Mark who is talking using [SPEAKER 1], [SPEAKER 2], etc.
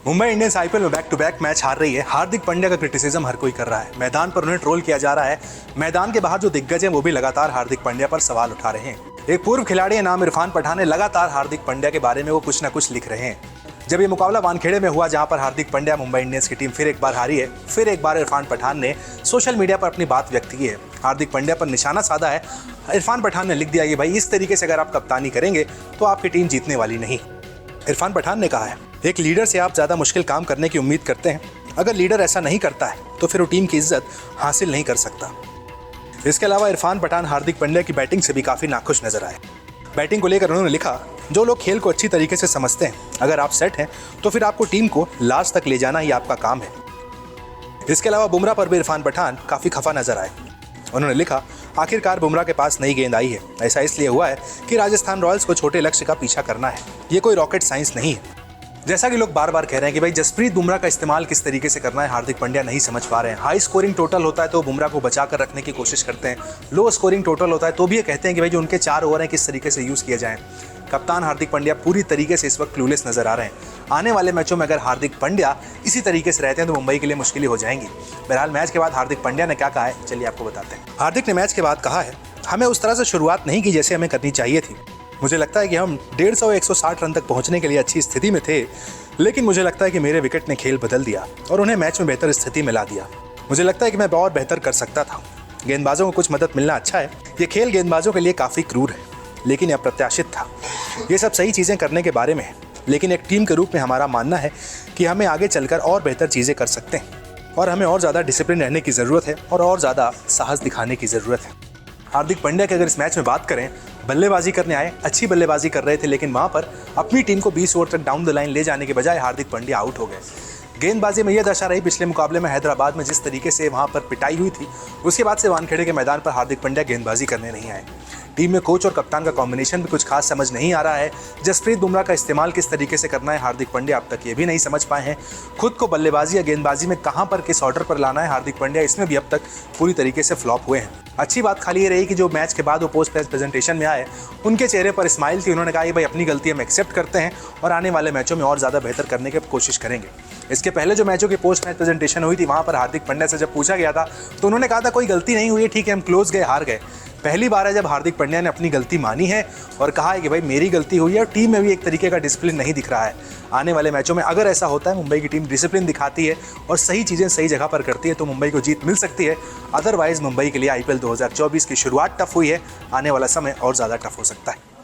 [SPEAKER 1] Mumbai Indians IPL में back to back match हार रही है। हार्दिक पांड्या का क्रिटिसिज्म हर कोई कर रहा है। मैदान पर उन्हें ट्रोल किया जा रहा है। मैदान के बाहर जो दिग्गज हैं वो भी लगातार हार्दिक पांड्या पर सवाल उठा रहे हैं। एक पूर्व खिलाड़ी नाम इरफान पठान ने लगातार हार्दिक पांड्या के बारे में वो कुछ न कुछ लिख रहे हैं। जब ये मुकाबला वानखेड़े में हुआ जहां पर हार्दिक पांड्या मुंबई इंडियंस की टीम फिर एक बार हारी है, फिर एक बार इरफान पठान ने सोशल मीडिया पर अपनी बात व्यक्त की है। हार्दिक पांड्या पर निशाना साधा है। इरफान पठान ने लिख दिया कि भाई इस तरीके से अगर आप कप्तानी करेंगे तो आपकी टीम जीतने वाली नहीं। इरफान पठान ने कहा है, एक लीडर से आप ज़्यादा मुश्किल काम करने की उम्मीद करते हैं। अगर लीडर ऐसा नहीं करता है तो फिर वो टीम की इज्जत हासिल नहीं कर सकता। इसके अलावा इरफान पठान हार्दिक पांड्या की बैटिंग से भी काफ़ी नाखुश नजर आए। बैटिंग को लेकर उन्होंने लिखा, जो लोग खेल को अच्छी तरीके से समझते हैं, अगर आप सेट हैं तो फिर आपको टीम को लास्ट तक ले जाना ही आपका काम है। इसके अलावा बुमराह पर भी इरफान पठान काफ़ी खफा नजर आए। उन्होंने लिखा, आखिरकार बुमराह के पास नई गेंद आई है। ऐसा इसलिए हुआ है कि राजस्थान रॉयल्स को छोटे लक्ष्य का पीछा करना है। ये कोई रॉकेट साइंस नहीं है। जैसा कि लोग बार बार कह रहे हैं कि भाई जसप्रीत बुमराह का इस्तेमाल किस तरीके से करना है, हार्दिक पांड्या नहीं समझ पा रहे हैं। हाई स्कोरिंग टोटल होता है तो बुमराह को बचा कर रखने की कोशिश करते हैं। लो स्कोरिंग टोटल होता है तो भी ये कहते हैं कि भाई जो उनके 4 ओवर हैं किस तरीके से यूज़ किए जाएं। कप्तान हार्दिक पांड्या पूरी तरीके से इस वक्त क्लूलेस नजर आ रहे हैं। आने वाले मैचों में अगर हार्दिक पांड्या इसी तरीके से रहते हैं तो मुंबई के लिए मुश्किलें हो जाएंगी। बहरहाल मैच के बाद हार्दिक पांड्या ने क्या कहा है, चलिए आपको बताते हैं। हार्दिक ने मैच के बाद कहा है, हमें उस तरह से शुरुआत नहीं की जैसे हमें करनी चाहिए थी। मुझे लगता है कि हम 150-160 रन तक पहुंचने के लिए अच्छी स्थिति में थे, लेकिन मुझे लगता है कि मेरे विकेट ने खेल बदल दिया और उन्हें मैच में बेहतर स्थिति में ला दिया। मुझे लगता है कि मैं और बेहतर कर सकता था। गेंदबाजों को कुछ मदद मिलना अच्छा है। ये खेल गेंदबाजों के लिए काफ़ी क्रूर है, लेकिन यह अप्रत्याशित था। ये सब सही चीज़ें करने के बारे में है, लेकिन एक टीम के रूप में हमारा मानना है कि हमें आगे चलकर और बेहतर चीज़ें कर सकते हैं और हमें और ज़्यादा डिसिप्लिन रहने की ज़रूरत है और ज़्यादा साहस दिखाने की ज़रूरत है। हार्दिक पांड्या की अगर इस मैच में बात करें, बल्लेबाजी करने आए, अच्छी बल्लेबाजी कर रहे थे, लेकिन वहाँ पर अपनी टीम को 20 ओवर तक डाउन द लाइन ले जाने के बजाय हार्दिक पांड्या आउट हो गए। गेंदबाजी में यह दशा रही पिछले मुकाबले में हैदराबाद में जिस तरीके से वहाँ पर पिटाई हुई थी, उसके बाद से वानखेड़े के मैदान पर हार्दिक पांड्या गेंदबाजी करने नहीं आए। टीम में कोच और कप्तान का कॉम्बिनेशन भी कुछ खास समझ नहीं आ रहा है। जसप्रीत बुमराह का इस्तेमाल किस तरीके से करना है हार्दिक पांड्या अब तक ये भी नहीं समझ पाए हैं। खुद को बल्लेबाजी या गेंदबाजी में कहां पर किस ऑर्डर पर लाना है हार्दिक पांड्या, इसमें भी अब तक पूरी तरीके से फ्लॉप हुए हैं। अच्छी बात खाली ये रही कि जो मैच के बाद वो पोस्ट मैच प्रेजेंटेशन में आए, उनके चेहरे पर स्माइल थी। उन्होंने कहा कि भाई अपनी गलती हम एक्सेप्ट करते हैं और आने वाले मैचों में और ज़्यादा बेहतर करने की कोशिश करेंगे। इसके पहले जो मैचों की पोस्ट मैच प्रेजेंटेशन हुई थी, वहाँ पर हार्दिक पांड्या से जब पूछा गया था तो उन्होंने कहा था कोई गलती नहीं हुई है, ठीक है हम क्लोज गए, हार गए। पहली बार है जब हार्दिक पांड्या ने अपनी गलती मानी है और कहा है कि भाई मेरी गलती हुई है और टीम में भी एक तरीके का डिसिप्लिन नहीं दिख रहा है। आने वाले मैचों में अगर ऐसा होता है, मुंबई की टीम डिसिप्लिन दिखाती है और सही चीज़ें सही जगह पर करती है तो मुंबई को जीत मिल सकती है। अदरवाइज मुंबई के लिए आईपीएल 2024 की शुरुआत टफ हुई है, आने वाला समय और ज़्यादा टफ हो सकता है।